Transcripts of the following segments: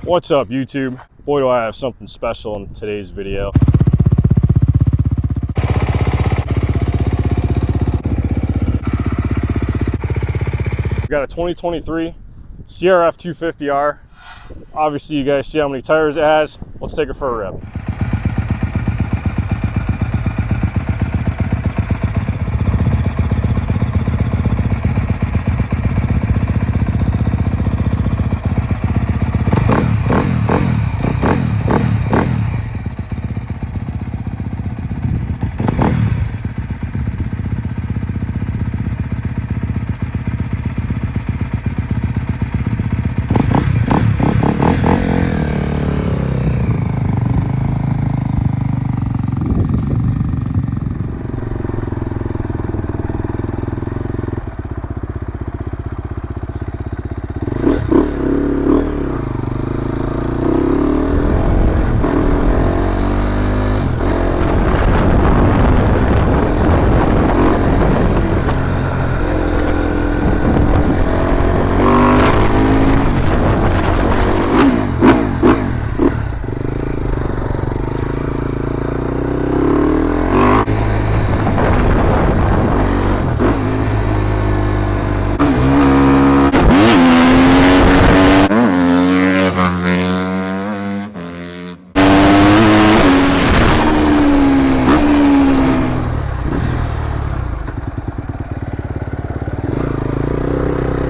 What's up, YouTube? Boy, do I have something special in today's video. We got a 2023 CRF250R. Obviously, you guys see how many tires it has. Let's take it for a rip.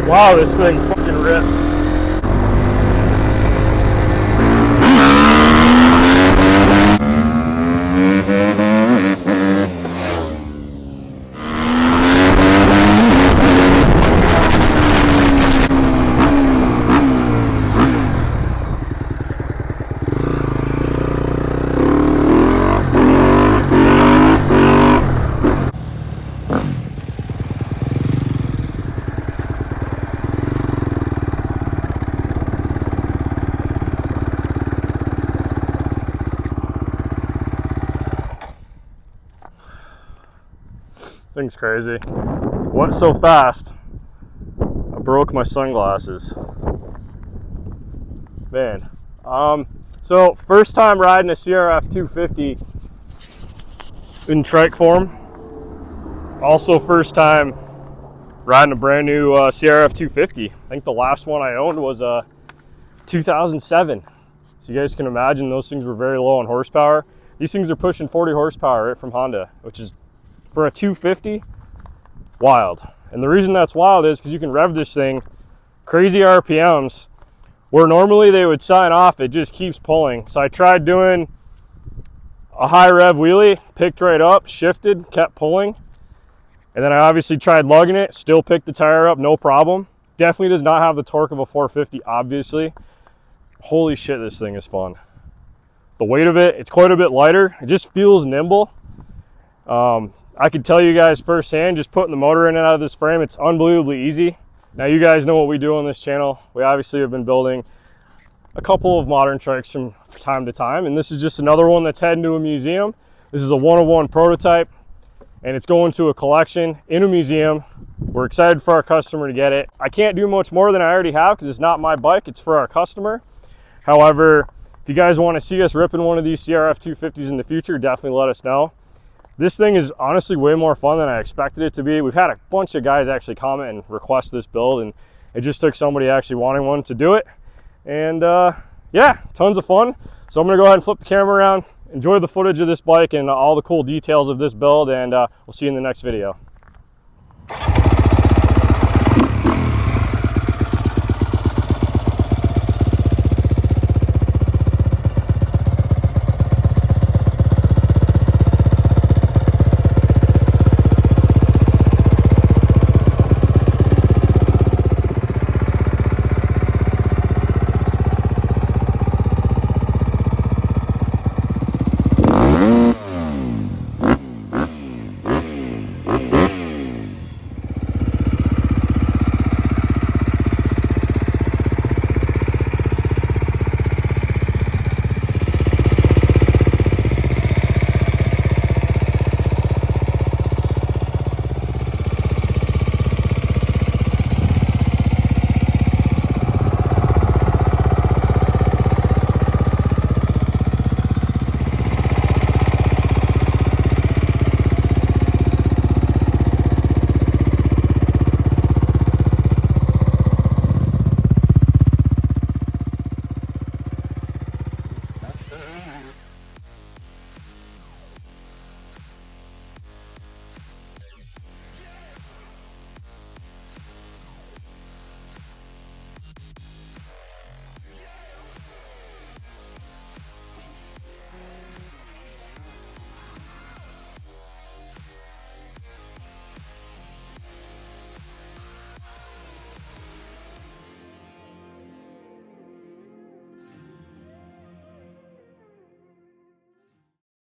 Wow, this thing fucking rips. Thing's crazy. Went so fast, I broke my sunglasses. Man. So first time riding a CRF 250 in trike form. Also first time riding a brand new CRF 250. I think the last one I owned was a 2007. So you guys can imagine those things were very low on horsepower. These things are pushing 40 horsepower right from Honda, which is, for a 250, wild. And the reason that's wild is because you can rev this thing crazy RPMs where normally they would sign off, it just keeps pulling. So I tried doing a high rev wheelie, picked right up, shifted, kept pulling. And then I obviously tried lugging it, still picked the tire up, no problem. Definitely does not have the torque of a 450, obviously. Holy shit, this thing is fun. The weight of it, it's quite a bit lighter. It just feels nimble. I can tell you guys firsthand, just putting the motor in and out of this frame, it's unbelievably easy. Now you guys know what we do on this channel. We obviously have been building a couple of modern trikes from time to time, and this is just another one that's heading to a museum. This is a 101 prototype, and it's going to a collection in a museum. We're excited for our customer to get it. I can't do much more than I already have because it's not my bike, it's for our customer. However, if you guys want to see us ripping one of these CRF 250s in the future, definitely let us know. This thing is honestly way more fun than I expected it to be. We've had a bunch of guys actually comment and request this build, and it just took somebody actually wanting one to do it. And yeah, tons of fun. So I'm gonna go ahead and flip the camera around, enjoy the footage of this bike and all the cool details of this build, and we'll see you in the next video.